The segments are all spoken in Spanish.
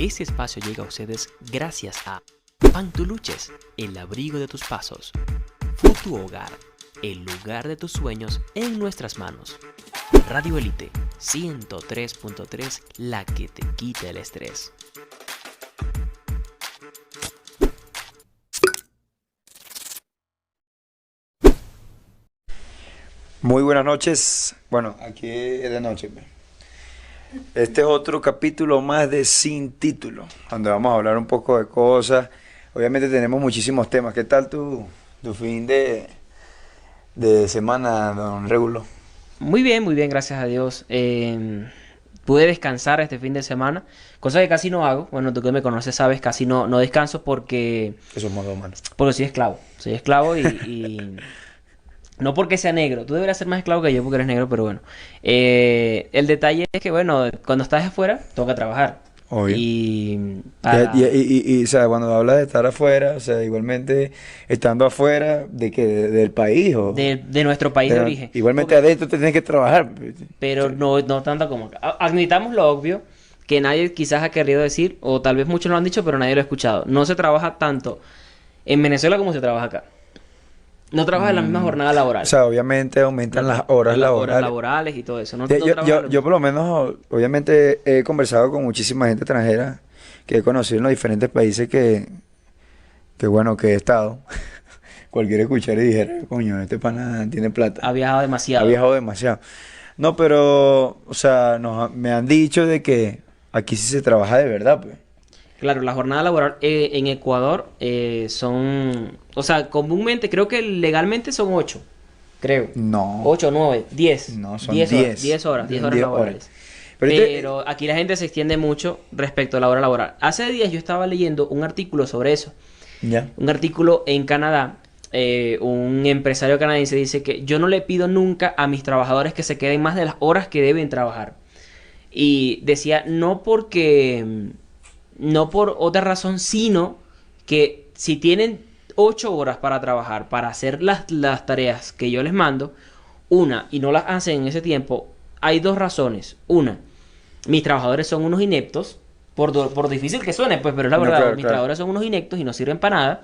Este espacio llega a ustedes gracias a Pantuluches, el abrigo de tus pasos. Food tu hogar, el lugar de tus sueños en nuestras manos. Radio Elite 103.3, la que te quita el estrés. Muy buenas noches. Bueno, aquí es de noche. Este es otro capítulo más de Sin Título, donde vamos a hablar un poco de cosas. Obviamente tenemos muchísimos temas. ¿Qué tal tu fin de semana, don Regulo? Muy bien, gracias a Dios. Pude descansar este fin de semana, cosa que casi no hago. Bueno, tú que me conoces sabes, casi no descanso porque... Eso es modo humano. Porque soy esclavo. Soy esclavo y no porque sea negro. Tú deberías ser más esclavo que yo porque eres negro, pero bueno. El detalle es que, bueno, cuando estás afuera, toca trabajar. Obvio. Para... O sea, cuando hablas de estar afuera, o sea, igualmente estando afuera, ¿de qué? ¿Del país o...? de nuestro país de origen. Igualmente Porque... adentro te tienes que trabajar. Pero no tanto como acá. Admitamos lo obvio, que nadie quizás ha querido decir, o tal vez muchos lo han dicho, pero nadie lo ha escuchado. No se trabaja tanto en Venezuela como se trabaja acá. No trabajas en la misma jornada laboral. O sea, obviamente aumentan las horas laborales. Horas laborales y todo eso. Yo por lo menos, obviamente he conversado con muchísima gente extranjera que he conocido en los diferentes países que bueno, que he estado. Cualquiera escuchar y dijera, coño, este pana tiene plata. Ha viajado demasiado. Ha viajado demasiado. No, pero, o sea, me han dicho de que aquí sí se trabaja de verdad, pues. Claro, la jornada laboral en Ecuador son... O sea, comúnmente, creo que legalmente son 8. Creo. No. 8, 9, 10. No, son 10 10 horas. 10 horas 10 laborales. horas. Pero aquí la gente se extiende mucho respecto a la hora laboral. Hace días yo estaba leyendo un artículo sobre eso. Ya. Un artículo en Canadá. Un empresario canadiense dice que yo no le pido nunca a mis trabajadores que se queden más de las horas que deben trabajar. Y decía, no por otra razón, sino que si tienen 8 horas para trabajar, para hacer las tareas que yo les mando, y no las hacen en ese tiempo, hay dos razones. Una, mis trabajadores son unos ineptos, por difícil que suene, pues, pero es la verdad, claro, mis trabajadores son unos ineptos y no sirven para nada.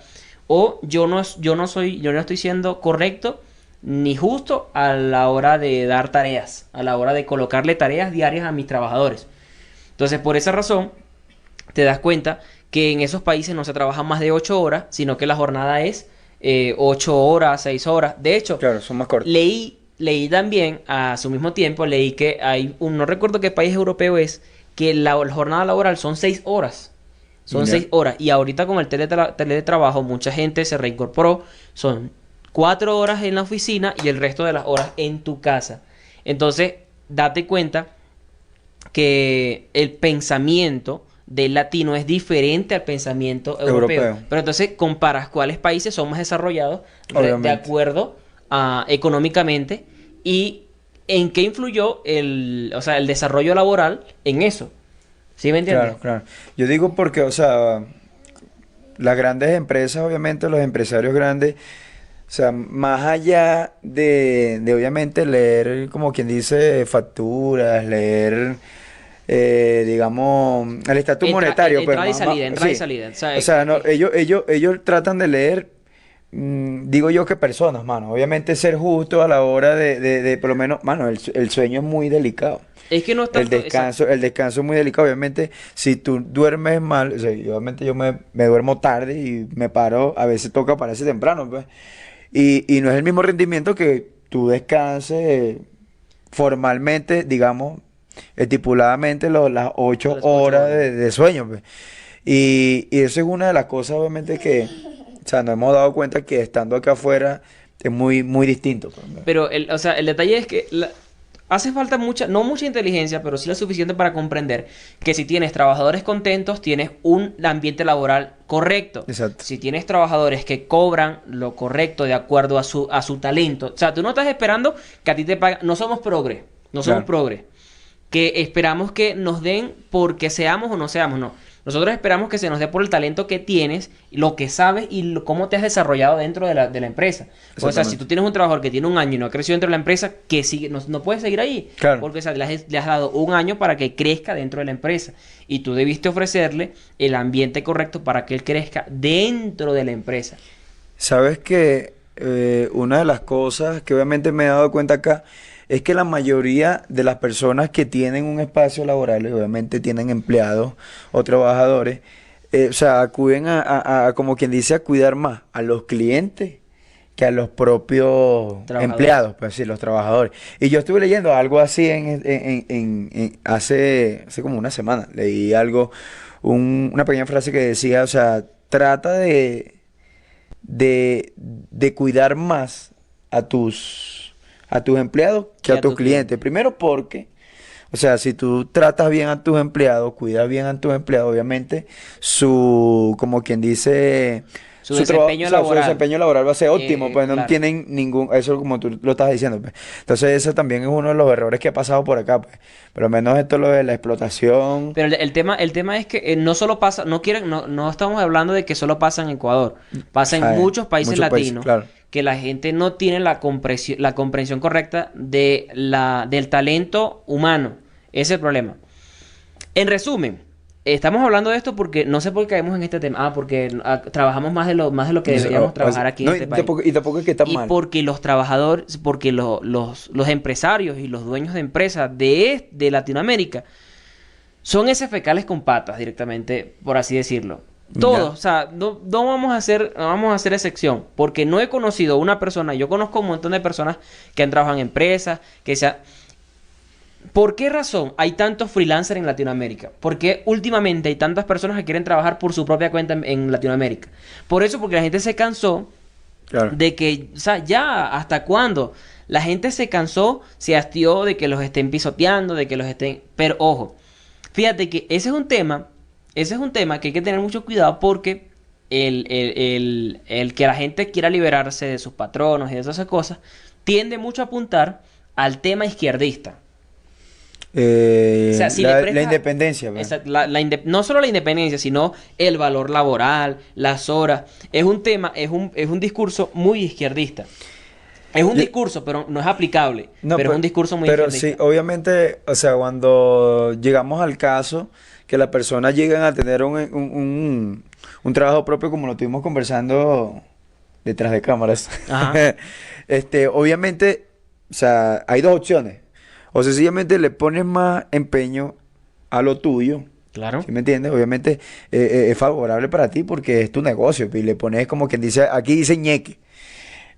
O yo no estoy siendo correcto ni justo a la hora de dar tareas, a la hora de colocarle tareas diarias a mis trabajadores. Entonces, por esa razón, te das cuenta que en esos países no se trabaja más de 8 horas, sino que la jornada es 8 horas, 6 horas. De hecho, claro, son más cortos. Leí también, a su mismo tiempo, leí que no recuerdo qué país europeo es, que la jornada laboral son 6 horas. Son 6 horas. Y ahorita con el teletrabajo, mucha gente se reincorporó. Son 4 horas en la oficina y el resto de las horas en tu casa. Entonces, date cuenta que el pensamiento del latino es diferente al pensamiento europeo. Pero entonces comparas cuáles países son más desarrollados de acuerdo económicamente y en qué influyó el desarrollo laboral en eso. ¿Sí me entiendes? Claro. Yo digo porque, o sea, las grandes empresas, obviamente, los empresarios grandes, o sea, más allá de obviamente leer, como quien dice, facturas, leer... digamos, el estatus monetario. Entrada y salida. O sea, no, ellos tratan de leer, digo yo que personas, mano. Obviamente ser justo a la hora de por lo menos, mano, el sueño es muy delicado. Es que no está... El descanso es muy delicado. Obviamente, si tú duermes mal, o sea, obviamente yo me duermo tarde y me paro, a veces toca pararse temprano, pues. Y no es el mismo rendimiento que tú descanses formalmente, digamos, estipuladamente las 8 horas de sueño, pues. Y eso es una de las cosas, obviamente, que, o sea, nos hemos dado cuenta que estando acá afuera es muy, muy distinto, pues. Pero, el detalle es que hace falta no mucha inteligencia, pero sí lo suficiente para comprender que si tienes trabajadores contentos, tienes un ambiente laboral correcto. Exacto. Si tienes trabajadores que cobran lo correcto de acuerdo a su talento. O sea, tú no estás esperando que a ti te paguen. No somos progre. Que esperamos que nos den porque seamos o no seamos, no. Nosotros esperamos que se nos dé por el talento que tienes, lo que sabes y cómo te has desarrollado dentro de la empresa. O sea, si tú tienes un trabajador que tiene un año y no ha crecido dentro de la empresa, que sigue, no puedes seguir ahí. Claro. Porque o sea, le has dado un año para que crezca dentro de la empresa. Y tú debiste ofrecerle el ambiente correcto para que él crezca dentro de la empresa. Sabes que una de las cosas que obviamente me he dado cuenta acá es que la mayoría de las personas que tienen un espacio laboral, y obviamente tienen empleados o trabajadores, o sea, acuden como quien dice, a cuidar más a los clientes que a los propios Trabajadores. empleados, pues sí, los trabajadores. Y yo estuve leyendo algo así hace como una semana, leí algo, una pequeña frase que decía, o sea, trata de cuidar más a tus empleados que a tus clientes. Primero porque, o sea, si tú tratas bien a tus empleados, cuidas bien a tus empleados, obviamente como quien dice, Su desempeño o sea, su laboral. desempeño laboral va a ser óptimo, pues no Claro. tienen eso como tú lo estás diciendo, pues. Entonces ese también es uno de los errores que ha pasado por acá, pues. Pero al menos esto lo de la explotación. Pero el tema es que no solo pasa, no estamos hablando de que solo pasa en Ecuador, pasa en muchos países latinos, claro. que la gente no tiene la comprensión correcta del talento humano. Ese es el problema. En resumen, estamos hablando de esto porque no sé por qué caemos en este tema. Porque trabajamos más de lo que deberíamos trabajar aquí en este país. Y tampoco es que está Y mal. porque los trabajadores, porque los empresarios y los dueños de empresas de Latinoamérica son heces fecales con patas directamente, por así decirlo. Todos, Ya. o sea, no vamos a hacer excepción, porque no he conocido una persona, yo conozco un montón de personas que han trabajado en empresas, ¿por qué razón hay tantos freelancers en Latinoamérica? ¿Por qué últimamente hay tantas personas que quieren trabajar por su propia cuenta en Latinoamérica? Por eso, porque la gente se cansó Claro. de que, o sea, ya, ¿hasta cuándo? La gente se cansó, se hastió de que los estén pisoteando, de que los estén... Pero ojo, fíjate que ese es un tema que hay que tener mucho cuidado porque el que la gente quiera liberarse de sus patronos y de esas cosas, tiende mucho a apuntar al tema izquierdista. O sea, si le La presta- independencia, ¿verdad? No solo la independencia, sino el valor laboral, las horas. Es un tema, es un discurso muy izquierdista. Es un Yo- discurso, pero no es aplicable. No, pero es un discurso muy pero izquierdista. sí, obviamente, o sea, cuando llegamos al caso que las personas llegan a tener un trabajo propio, como lo estuvimos conversando detrás de cámaras, Ajá. obviamente, o sea, hay dos opciones. O sencillamente le pones más empeño a lo tuyo. Claro. ¿Sí me entiendes? Obviamente es favorable para ti porque es tu negocio. Y le pones como quien dice, aquí dice ñeque.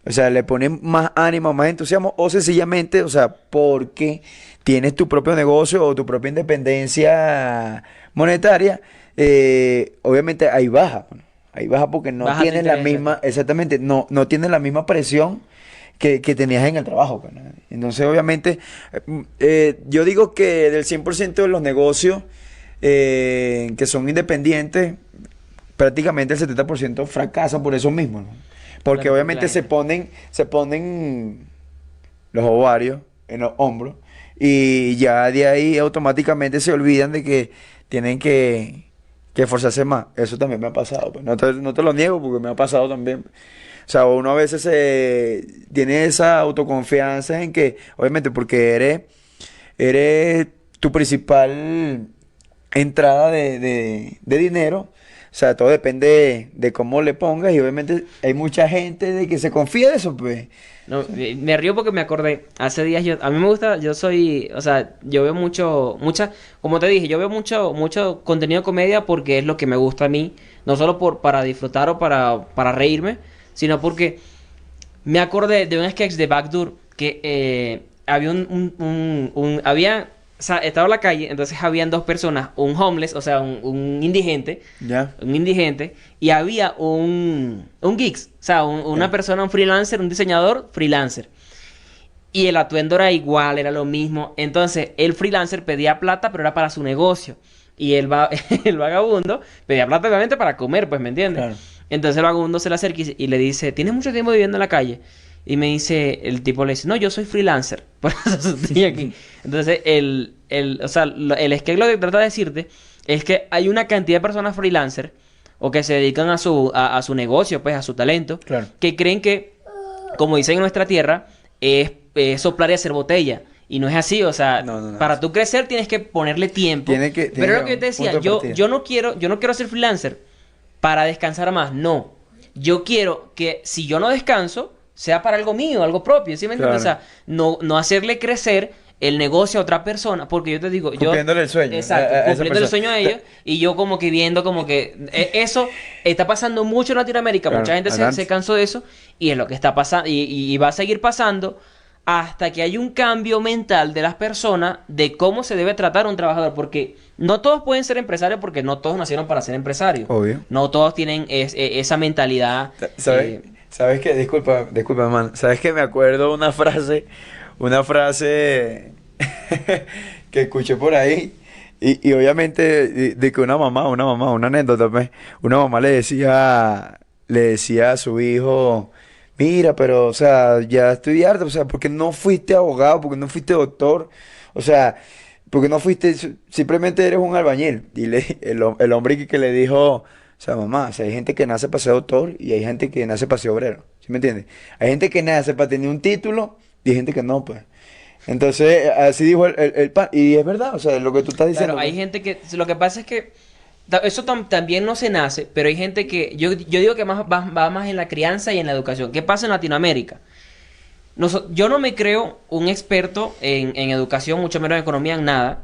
O sea, le pones más ánimo, más entusiasmo. O sencillamente, o sea, porque tienes tu propio negocio o tu propia independencia monetaria. Obviamente ahí baja. Bueno, ahí baja porque no Baja tu tienes la interés, misma, exactamente, no tienes la misma presión que tenías en el trabajo, pues, ¿no? Entonces, obviamente, yo digo que del 100% de los negocios que son independientes, prácticamente el 70% fracasa por eso mismo, ¿no? Porque Claro, obviamente claro. se ponen los ovarios en los hombros y ya de ahí automáticamente se olvidan de que tienen que esforzarse más. Eso también me ha pasado, pues. No te lo niego porque me ha pasado también. O sea, uno a veces tiene esa autoconfianza en que, obviamente, porque eres tu principal entrada de dinero. O sea, todo depende de cómo le pongas y obviamente hay mucha gente de que se confía de eso, pues. No, me río porque me acordé. Hace días a mí me gusta, o sea, yo veo como te dije, yo veo mucho contenido de comedia porque es lo que me gusta a mí. No solo para disfrutar o para reírme, sino porque me acordé de un sketch de Backdoor que había o sea, estaba en la calle, entonces habían dos personas, un homeless, o sea, un indigente, Ya. y había un geeks, o sea, una Ya. persona, un freelancer, un diseñador freelancer. Y el atuendo era igual, era lo mismo. Entonces, el freelancer pedía plata, pero era para su negocio. Y el vagabundo pedía plata, obviamente, para comer, pues, ¿me entiendes? Claro. Entonces el vagabundo se le acerca y le dice, ¿tienes mucho tiempo viviendo en la calle? Y me dice, el tipo le dice, no, yo soy freelancer. Por eso estoy aquí. Entonces, o sea, el sketch lo que trata de decirte es que hay una cantidad de personas freelancer o que se dedican a su negocio, pues, a su talento, Claro. que creen que, como dicen en nuestra tierra, es soplar y hacer botella. Y no es así, o sea, No. para tú crecer tienes que ponerle tiempo. Pero es lo que yo te decía, yo no quiero ser freelancer para descansar más, no. Yo quiero que si yo no descanso, sea para algo mío, algo propio, ¿sí me entiendes? Claro. O sea, no hacerle crecer el negocio a otra persona, porque yo te digo, Cumpliéndole el sueño. exacto, a esa cumpliendo el persona. sueño a ellos, y yo como que viendo como que eso está pasando mucho en Latinoamérica, Claro, mucha gente adelante. se cansó de eso, y es lo que está pasando, y va a seguir pasando hasta que haya un cambio mental de las personas de cómo se debe tratar a un trabajador, porque no todos pueden ser empresarios, porque no todos nacieron para ser empresarios. Obvio. No todos tienen esa mentalidad. ¿Sabes? ¿Sabes qué? Disculpa, hermano. ¿Sabes qué? Me acuerdo una frase que escuché por ahí. Y obviamente de que una anécdota, pues, una mamá le decía a su hijo, mira, pero, o sea, ya estoy harta, o sea, ¿por qué no fuiste abogado? ¿Por qué no fuiste doctor? O sea, ¿por qué no fuiste, simplemente eres un albañil? Y el hombre que le dijo, o sea, mamá, o sea, hay gente que nace para ser doctor y hay gente que nace para ser obrero, ¿sí me entiendes? Hay gente que nace para tener un título y hay gente que no, pues. Entonces, así dijo el pan, y es verdad, o sea, lo que tú estás diciendo. Claro, hay pues. gente que, lo que pasa es que eso también no se nace, pero hay gente que, yo digo que va más en la crianza y en la educación. ¿Qué pasa en Latinoamérica? Yo no me creo un experto en educación, mucho menos en economía, en nada.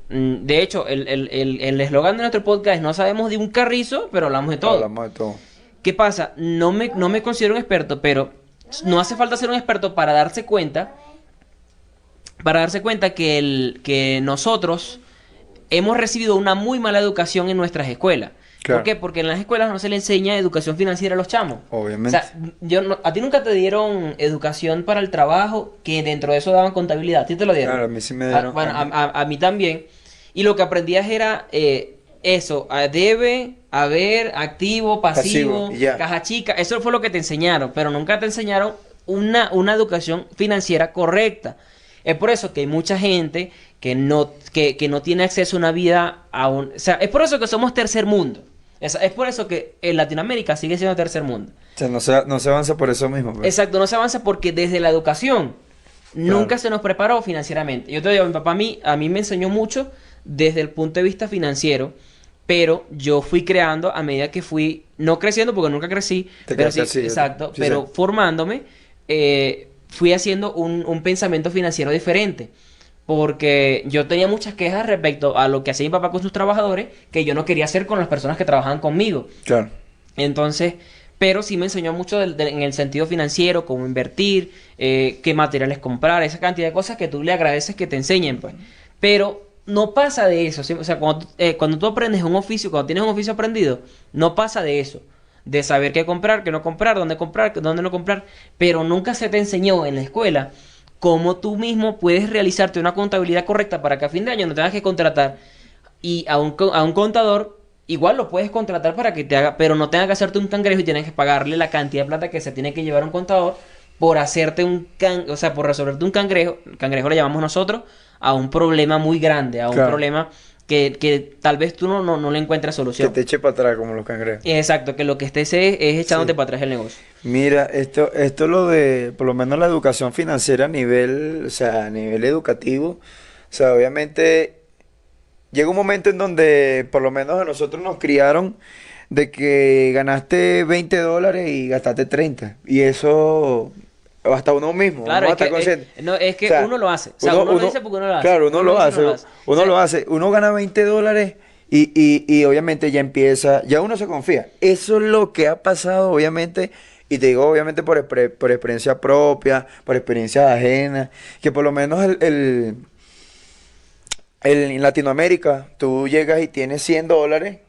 De hecho, el eslogan de nuestro podcast es: no sabemos de un carrizo, pero hablamos de todo. Hablamos de todo. ¿Qué pasa? No me considero un experto, pero no hace falta ser un experto para darse cuenta que nosotros hemos recibido una muy mala educación en nuestras escuelas. Claro. ¿Por qué? Porque en las escuelas no se le enseña educación financiera a los chamos. Obviamente. O sea, a ti nunca te dieron educación para el trabajo, que dentro de eso daban contabilidad. ¿A ti te lo dieron? Claro, a mí sí me dieron. Bueno, a mí también. Y lo que aprendías era eso: debe, haber, activo, pasivo, Pasivo, y ya. caja chica. Eso fue lo que te enseñaron, pero nunca te enseñaron una educación financiera correcta. Es por eso que hay mucha gente que no tiene acceso a una vida o sea, es por eso que somos tercer mundo. Es por eso que en Latinoamérica sigue siendo tercer mundo. O sea, no se avanza por eso mismo, pues. Exacto, no se avanza porque desde la educación nunca Claro. se nos preparó financieramente. Yo te digo, mi papá a mí me enseñó mucho desde el punto de vista financiero, pero yo fui creando a medida que fui, no creciendo porque nunca crecí, Te pero quedaste sí, así, exacto, sí, pero sí. formándome, fui haciendo un pensamiento financiero diferente. Porque yo tenía muchas quejas respecto a lo que hacía mi papá con sus trabajadores, que yo no quería hacer con las personas que trabajaban conmigo. Claro. Entonces, pero sí me enseñó mucho en el sentido financiero, cómo invertir, qué materiales comprar, esa cantidad de cosas que tú le agradeces que te enseñen, pues. Pero no pasa de eso, ¿sí? O sea, cuando tú aprendes un oficio, cuando tienes un oficio aprendido, no pasa de eso. De saber qué comprar, qué no comprar, dónde no comprar. Pero nunca se te enseñó en la escuela cómo tú mismo puedes realizarte una contabilidad correcta para que a fin de año no tengas que contratar y a un contador. Igual lo puedes contratar para que te haga, pero no tengas que hacerte un cangrejo y tienes que pagarle la cantidad de plata que se tiene que llevar a un contador por hacerte o sea, por resolverte un cangrejo. El cangrejo le llamamos nosotros a un problema muy grande, a un Claro. problema que tal vez tú no le encuentres Que solución. te eche para atrás como los cangrejos. Exacto, que lo que estés es echándote Sí. para atrás el negocio. Mira, esto lo de, por lo menos la educación financiera a nivel, o sea, a nivel educativo, o sea, obviamente llega un momento en donde, por lo menos a nosotros nos criaron de que ganaste $20 y gastaste 30. Y eso, hasta uno mismo, Claro, uno es que, está consciente. es que O sea, uno lo hace. O sea, uno lo dice porque uno lo hace. Claro, uno lo dice, hace. uno lo hace. Uno O sea, lo hace. Uno gana $20 y obviamente ya empieza, ya uno se confía. Eso es lo que ha pasado, obviamente. Y te digo, obviamente, por experiencia propia, por experiencia ajena, que por lo menos en Latinoamérica, tú llegas y tienes $100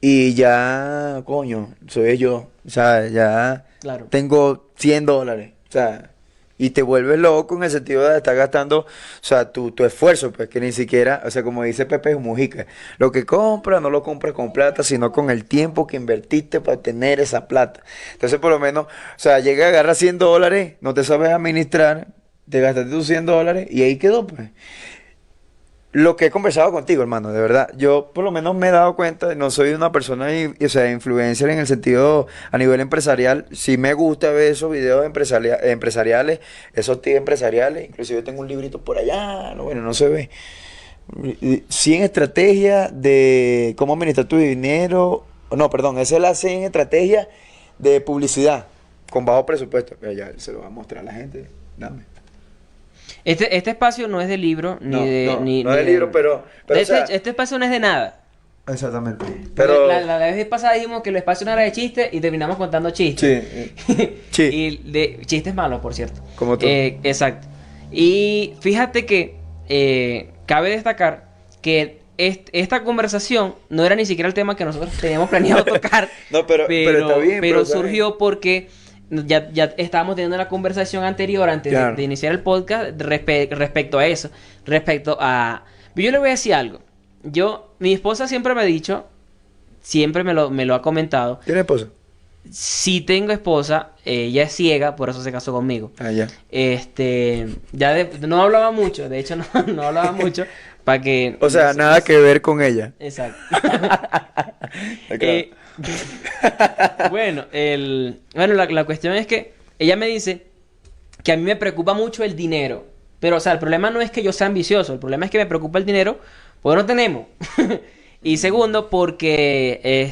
y ya, coño, soy yo. O sea, ya Claro. tengo $100. O sea, Y te vuelves loco en el sentido de estar gastando, o sea, tu esfuerzo, pues que ni siquiera, o sea, como dice Pepe Mujica, lo que compras no lo compras con plata, sino con el tiempo que invertiste para obtener esa plata. Entonces, por lo menos, o sea, llega a agarrar $100, no te sabes administrar, te gastaste tus $100 y ahí quedó, pues. Lo que he conversado contigo, hermano, de verdad, yo por lo menos me he dado cuenta, no soy una persona, o sea, influencer en el sentido a nivel empresarial, sí me gusta ver esos videos empresariales, esos tips empresariales, inclusive tengo un librito por allá, no, bueno, no se ve. 100 estrategias de cómo administrar tu dinero, no, perdón, esa es la 100 estrategias de publicidad con bajo presupuesto. Ya se lo va a mostrar a la gente, dame. Este espacio no es de libro, No es de libro, pero o sea, este espacio no es de nada. exactamente. Pero Pero la vez pasada dijimos que el espacio no era de chistes y terminamos contando chistes. sí. Y de chistes malos, por cierto. Como tú. Exacto. Y fíjate que cabe destacar que esta conversación no era ni siquiera el tema que nosotros teníamos planeado tocar. No, pero está bien, pero está surgió bien. porque ya estábamos teniendo una conversación anterior antes Claro. de iniciar el podcast respecto a eso. Respecto a... Yo le voy a decir algo. Mi esposa siempre me ha dicho, siempre me lo ha comentado. ¿Tienes esposa? Si tengo esposa, ella es ciega, por eso se casó conmigo. Ah, ya. No hablaba mucho, de hecho no hablaba mucho, para que... O sea, nada que ver con ella. Exacto. Claro. Bueno, la cuestión es que ella me dice que a mí me preocupa mucho el dinero. Pero, o sea, el problema no es que yo sea ambicioso, el problema es que me preocupa el dinero porque no tenemos. Y segundo, porque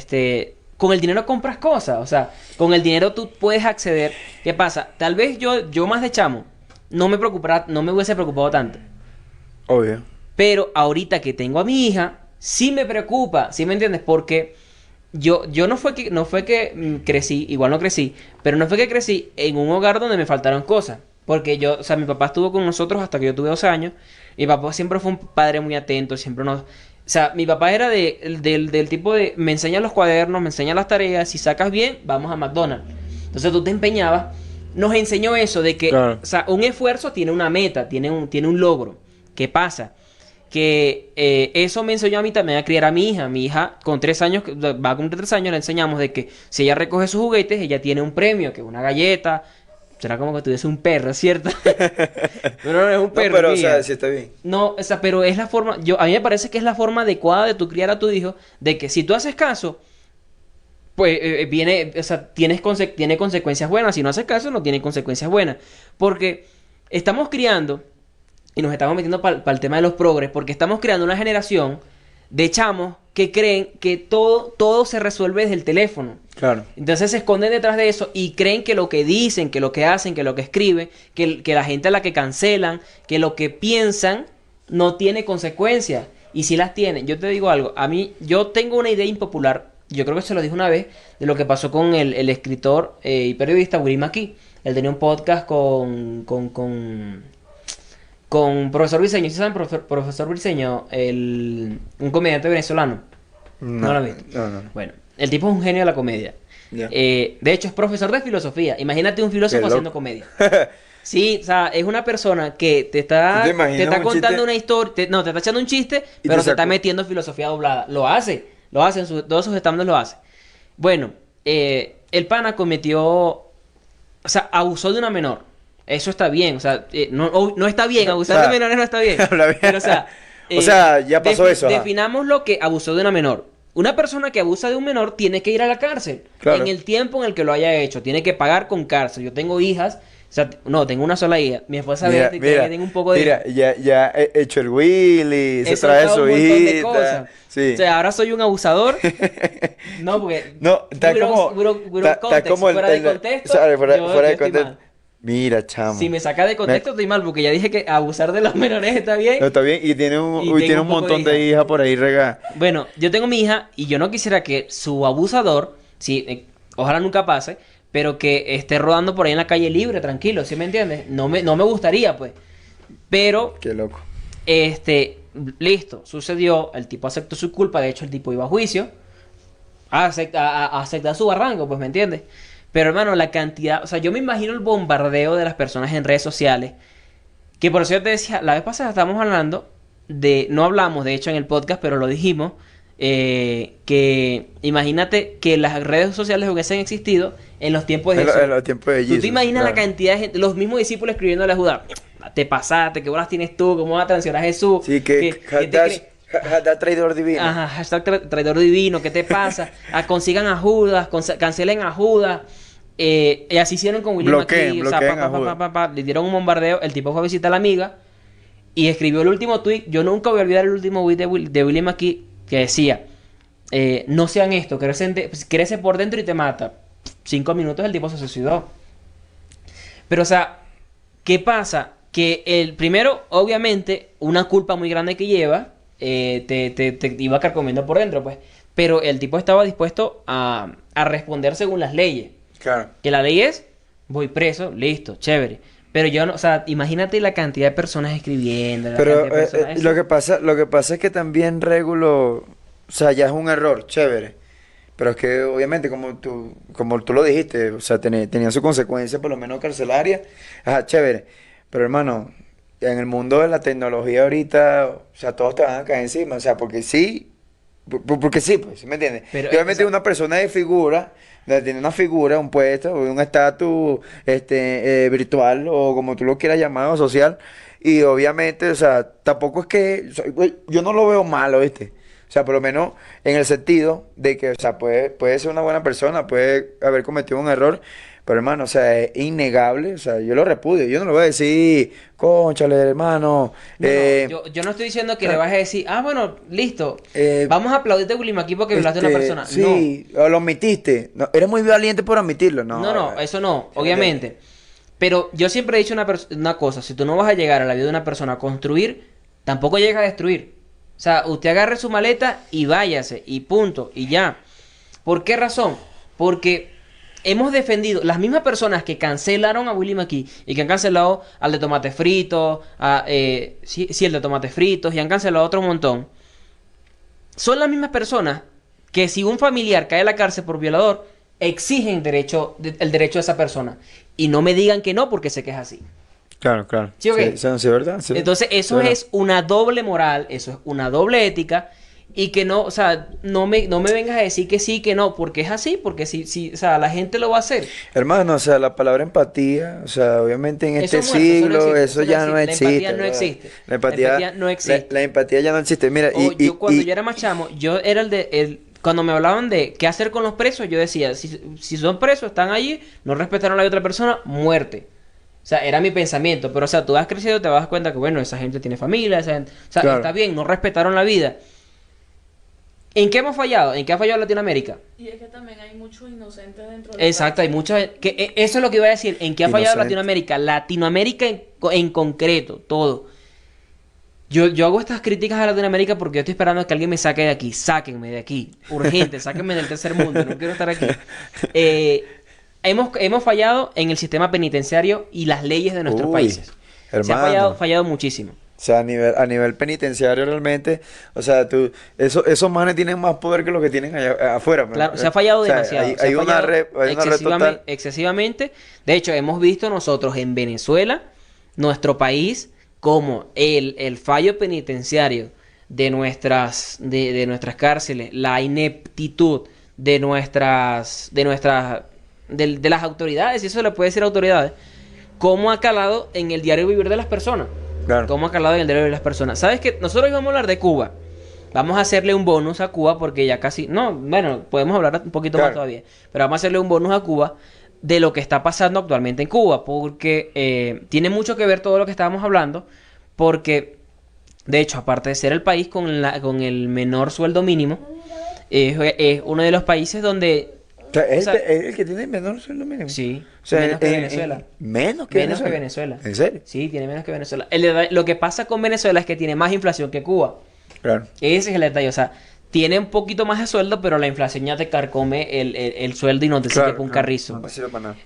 con el dinero compras cosas. O sea, con el dinero tú puedes acceder. ¿Qué pasa? Tal vez yo más de chamo no me hubiese preocupado tanto. Obvio. Pero ahorita que tengo a mi hija, sí me preocupa, ¿sí me entiendes? Porque yo no fue que crecí, igual no crecí, pero no fue que crecí en un hogar donde me faltaron cosas. Porque o sea, mi papá estuvo con nosotros hasta que yo tuve 12 años. Mi papá siempre fue un padre muy atento, siempre nos... O sea, mi papá era del tipo de, me enseña los cuadernos, me enseña las tareas, si sacas bien, vamos a McDonald's. Entonces tú te empeñabas, nos enseñó eso de que, claro, o sea, un esfuerzo tiene una meta, tiene un logro. ¿Qué pasa? Que eso me enseñó a mí también a criar a mi hija. Mi hija con 3 años, va a cumplir 3 años, le enseñamos de que si ella recoge sus juguetes, ella tiene un premio, que es una galleta. Será como que tuviese un perro, ¿cierto? Pero no es un perro. No, pero, mía. o sea, sí está bien. No, o sea, pero es la forma, a mí me parece que es la forma adecuada de tu criar a tu hijo, de que si tú haces caso, pues o sea, tiene consecuencias buenas. Si no haces caso, no tiene consecuencias buenas. Porque estamos criando, y nos estamos metiendo para el tema de los progres, porque estamos creando una generación de chamos que creen que todo se resuelve desde el teléfono. Claro. Entonces se esconden detrás de eso y creen que lo que dicen, que lo que hacen, que lo que escriben, que la gente a la que cancelan, que lo que piensan no tiene consecuencias. Y si las tienen. Yo te digo algo, yo tengo una idea impopular, yo creo que se lo dije una vez, de lo que pasó con el escritor y periodista Willy McKee. Él tenía un podcast con Profesor Briseño. ¿Sí saben Profesor Briseño? Un comediante venezolano. ¿No lo viste? No. Bueno, el tipo es un genio de la comedia. Ya. De hecho, es profesor de filosofía. Imagínate un filósofo Qué haciendo loco. comedia. Sí, o sea, es una persona que te está ¿Tú te imaginas un contando chiste? una historia, te está echando un chiste, Y pero te te está sacó. metiendo filosofía doblada. Lo hace todos sus stand lo hace. Bueno, el pana cometió, o sea, abusó de una menor. Eso está bien, o sea, no está bien, abusar O sea, de menores no está bien. habla bien. Pero, o sea, O sea, ya pasó eso, ajá. Definamos lo que abusó de una menor. Una persona que abusa de un menor tiene que ir a la cárcel. Claro. En el tiempo en el que lo haya hecho. Tiene que pagar con cárcel. Yo tengo hijas. O sea, no, tengo una sola hija. Mi esposa ve que tengo un poco de... Mira, ya he hecho el Willy, se He trae soltado su un montón de hijita. cosas. Sí. O sea, ahora soy un abusador. No, porque... No, está como fuera de contexto. ¿sabes? Fuera yo de estoy contexto. mal. Mira, chamo. Si me saca de contexto estoy mal, porque ya dije que abusar de los menores está bien. No, está bien. Y tiene Y tengo un poco montón de de hijas por ahí regadas. Bueno, yo tengo mi hija y yo no quisiera que su abusador, ojalá nunca pase, pero que esté rodando por ahí en la calle libre, tranquilo, ¿sí me entiendes? No me gustaría, pues. Pero, Qué loco. listo, sucedió, el tipo aceptó su culpa, de hecho el tipo iba a juicio, a aceptar su barranco, pues, ¿me entiendes? Pero hermano, la cantidad, o sea, yo me imagino el bombardeo de las personas en redes sociales, que por eso yo te decía, la vez pasada estábamos hablando de, no hablamos de hecho en el podcast, pero lo dijimos, que imagínate que las redes sociales hubiesen existido en los tiempos de En Jesús. los tiempos de ¿Tú Jesus, te imaginas la claro. cantidad de gente, los mismos discípulos escribiéndole a Judá? Te pasaste, ¿qué bolas tienes tú? ¿Cómo vas a traicionar a Jesús? Sí, que ¿Qué te hashtag, crees? hashtag traidor divino. Ajá, hashtag traidor divino, ¿qué te pasa? Consigan a Judas, cancelen a Judas. Y así hicieron con William Bloqueen, McKee, o sea, bloqueen a Judas. le dieron un bombardeo, el tipo fue a visitar a la amiga y escribió el último tweet. Yo nunca voy a olvidar el último tweet de William McKee que decía, no sean esto, crece por dentro y te mata. 5 minutos el tipo se suicidó. Pero o sea, ¿qué pasa? Que el primero, obviamente, una culpa muy grande que lleva, te iba carcomiendo por dentro, pues. Pero el tipo estaba dispuesto a responder según las leyes. Claro. Que la ley es, voy preso, listo, chévere. Pero yo no, o sea, imagínate la cantidad de personas escribiendo, la Pero cantidad de personas... lo que pasa es que también Regulo, o sea, ya es un error, chévere. Pero es que obviamente como tú lo dijiste, o sea, tenía su consecuencia por lo menos carcelaria. Ajá, chévere. Pero hermano, en el mundo de la tecnología ahorita, o sea, todos te van a caer encima, o sea, porque sí, porque sí, pues, ¿sí me entiendes? Pero, Y obviamente una persona de figura, tiene una figura, un puesto, un estatus virtual o como tú lo quieras llamar, o social, y obviamente, o sea, tampoco es que, o sea, yo no lo veo malo, ¿viste? O sea, por lo menos en el sentido de que, o sea, puede ser una buena persona, puede haber cometido un error, pero hermano, o sea, es innegable, o sea, yo lo repudio, yo no le voy a decir, cónchale, hermano, No, yo no estoy diciendo que le vas a decir, bueno, listo, eh, vamos a aplaudirte William aquí porque violaste a una persona. sí, o lo omitiste, no, eres muy valiente por admitirlo, no. No, eso no, ¿sí me obviamente. Pero yo siempre he dicho una cosa, si tú no vas a llegar a la vida de una persona a construir, tampoco llegas a destruir. O sea, usted agarre su maleta y váyase, y punto, y ya. ¿Por qué razón? Porque hemos defendido, las mismas personas que cancelaron a Willy McKee y que han cancelado al de tomate fritos, el de tomate fritos, y han cancelado otro montón, son las mismas personas que si un familiar cae en la cárcel por violador, exigen el derecho de esa persona. Y no me digan que no porque sé que es así. Claro, claro. ¿Sí o qué? Sí, ¿verdad? Sí. Entonces eso Claro. es una doble moral, eso es una doble ética. Y que no, o sea, no me vengas a decir que sí, que no, porque es así, porque sí, o sea, la gente lo va a hacer. Hermano, o sea, la palabra empatía, o sea, obviamente en Eso este es muerto, siglo eso no ya no existe. existe. La empatía no ¿verdad? existe. La empatía no existe. La empatía ya no existe. Mira, Cuando yo era más chamo, yo era cuando me hablaban de qué hacer con los presos, yo decía, si son presos, están allí, no respetaron a la otra persona, muerte. O sea, era mi pensamiento, pero o sea, tú vas creciendo, te das cuenta que bueno, esa gente tiene familia, esa gente, o sea, Claro. está bien, no respetaron la vida. ¿En qué hemos fallado? ¿En qué ha fallado Latinoamérica? Y es que también hay muchos inocentes dentro del Exacto, hay país. mucha eso es lo que iba a decir. ¿En qué ha fallado Inocente. Latinoamérica? Latinoamérica en concreto, todo. Yo hago estas críticas a Latinoamérica porque yo estoy esperando que alguien me saque de aquí. Sáquenme de aquí. Urgente, sáquenme del tercer mundo. No quiero estar aquí. Hemos fallado en el sistema penitenciario y las leyes de nuestros Uy, países. Se ha hermano. fallado muchísimo. O sea, a nivel penitenciario realmente, o sea, esos manes tienen más poder que los que tienen allá afuera. pues. Claro, se ha fallado O sea, demasiado. Se ha hay una fallado red, total. excesivamente. De hecho, hemos visto nosotros en Venezuela, nuestro país, como el fallo penitenciario de nuestras cárceles, la ineptitud de las autoridades, y eso se le puede decir a autoridades, cómo ha calado en el diario vivir de las personas. Claro. Cómo ha calado en el diario vivir de las personas. ¿Sabes qué? Nosotros íbamos a hablar de Cuba. Vamos a hacerle un bonus a Cuba porque ya casi... No, bueno, podemos hablar un poquito más Claro. todavía. Pero vamos a hacerle un bonus a Cuba de lo que está pasando actualmente en Cuba. Porque tiene mucho que ver todo lo que estábamos hablando. Porque, de hecho, aparte de ser el país con el menor sueldo mínimo, es uno de los países donde... O sea, es o sea, el que tiene menor sueldo mínimo. Sí, O sea, menos que Venezuela. Menos que Menos que Venezuela. Venezuela. ¿En serio? Sí, tiene menos que Venezuela. Lo que pasa con Venezuela es que tiene más inflación que Cuba. Claro. Ese es el detalle. O sea, tiene un poquito más de sueldo, pero la inflación ya te carcome el sueldo y no te sirve para un carrizo. No te sirve para nada.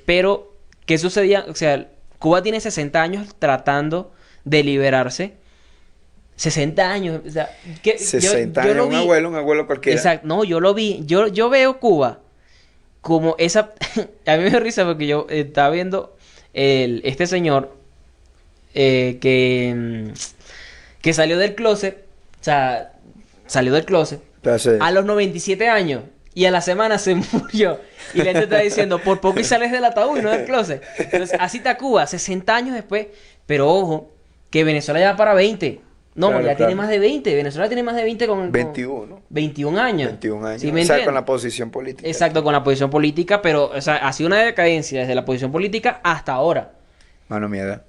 Pero, ¿qué sucedía? O sea, Cuba tiene 60 años tratando de liberarse. 60 años. O sea, 60 yo años, lo un vi. abuelo cualquiera. Exacto. No, yo lo vi. Yo veo Cuba como esa... A mí me dio risa porque yo estaba viendo este señor que salió del closet, o sea, salió del closet Entonces, a los 97 años y a la semana se murió. Y la gente está diciendo, por poco y sales del ataúd y no del closet. Entonces, así está Cuba, 60 años después. Pero ojo, que Venezuela ya va para 20. No, Claro, ya claro. tiene más de 20. Venezuela tiene más de 20 con 21. 21 años. 21 años. ¿Sí me O sea, con entiendes? la posición política. Exacto, con la posición política, pero o sea, ha sido una decadencia desde la posición política hasta ahora. Mano, mi edad.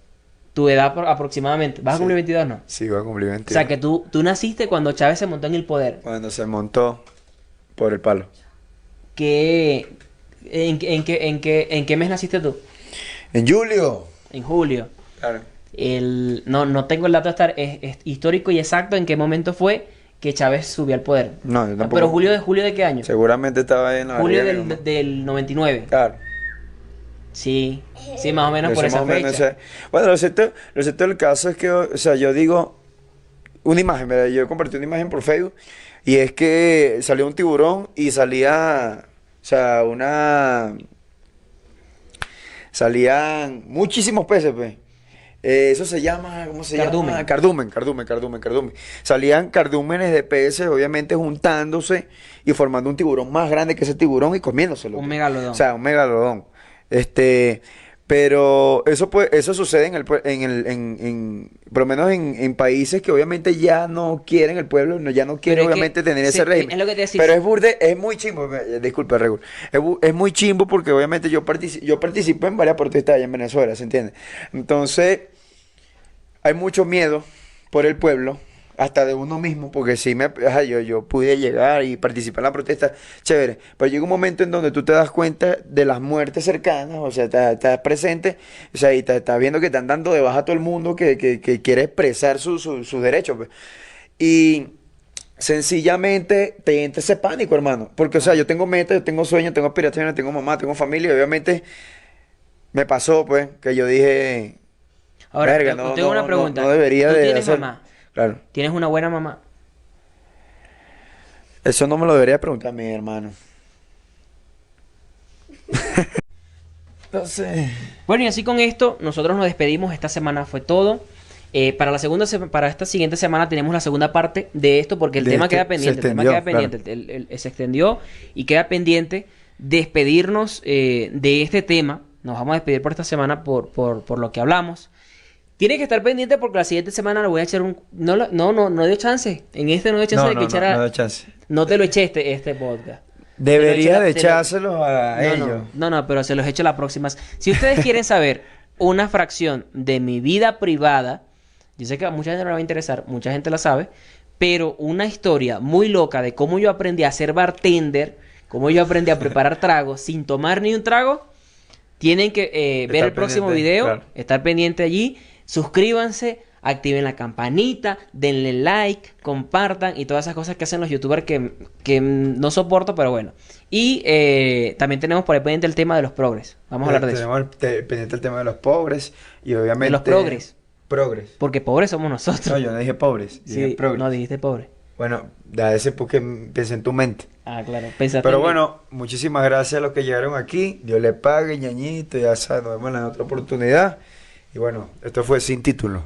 Tu edad aproximadamente. ¿Vas a Sí. cumplir 22, no? Sí, voy a cumplir O 21. sea, que tú naciste cuando Chávez se montó en el poder. Cuando se montó por el palo. ¿En qué mes naciste tú? En julio. En julio. Claro. No tengo el dato de estar es histórico y exacto en qué momento fue que Chávez subió al poder. No, yo tampoco. Pero julio de qué año? Seguramente estaba ahí en la Julio barriga de mi mamá. del 99. Claro. Sí, más o menos Eso por más esa o menos, fecha. o sea, bueno, lo cierto del caso es que, o sea, yo digo una imagen, ¿verdad? Yo compartí una imagen por Facebook y es que salió un tiburón y salía, o sea, salían muchísimos peces, pues. Eso se llama, ¿cómo se Cardumen. llama? Cardumen. Salían cardúmenes de peces, obviamente juntándose y formando un tiburón más grande que ese tiburón y comiéndoselo. Un pues. megalodón. O sea, un megalodón. Pero eso sucede por lo menos en países que obviamente ya no quieren el pueblo, ya no quieren Pero es que obviamente tener sí, ese régimen. es lo que te decía. Pero es muy chimbo, disculpa, Regulo. Es muy chimbo porque obviamente yo participo en varias protestas allá en Venezuela, ¿se entiende? Entonces, hay mucho miedo por el pueblo, hasta de uno mismo, porque si yo pude llegar y participar en la protesta, chévere, pero llega un momento en donde tú te das cuenta de las muertes cercanas, o sea, estás presente, o sea, y estás viendo que están dando de baja a todo el mundo que quiere expresar sus derechos, pues. Y sencillamente te entra ese pánico, hermano, porque, o sea, yo tengo metas, yo tengo sueños, tengo aspiraciones, tengo mamá, tengo familia, y obviamente me pasó, pues, que yo dije, Ahora, verga, tengo una pregunta. no debería ¿Tú de tienes hacer. mamá? Claro. ¿Tienes una buena mamá? Eso no me lo debería preguntar a mi hermano. Entonces, Bueno, y así con esto, nosotros nos despedimos. Esta semana fue todo. Para esta siguiente semana tenemos la segunda parte de esto, porque el De tema este queda se pendiente. El tema extendió, queda pendiente. Se extendió y queda pendiente despedirnos de este tema. Nos vamos a despedir por esta semana por lo que hablamos. Tiene que estar pendiente porque la siguiente semana le voy a echar un... No dio chance. En este no dio chance de que echara... no da chance. No te lo eché este podcast. Debería de Te lo- echárselo a ellos. No, pero se los echo la próxima. Si ustedes quieren saber una fracción de mi vida privada, yo sé que a mucha gente no le va a interesar, mucha gente la sabe, pero una historia muy loca de cómo yo aprendí a ser bartender, cómo yo aprendí a preparar tragos sin tomar ni un trago, tienen que ver Estar el próximo pendiente, video, claro. estar pendiente allí, suscríbanse, activen la campanita, denle like, compartan y todas esas cosas que hacen los youtubers que no soporto, pero bueno. Y también tenemos por ahí pendiente el tema de los progres. Vamos a hablar de eso. Tenemos pendiente el tema de los pobres y obviamente... De los progres. Progres. Porque pobres somos nosotros. No, yo no dije pobres, dije Sí, progres. no dijiste pobre. Bueno, da ese porque pensé en tu mente. Ah, claro. Pensaste Pero en mí. bueno, muchísimas gracias a los que llegaron aquí. Dios les pague, ñañito, ya sabes, nos vemos en la otra oportunidad. Y bueno, esto fue Sin Título.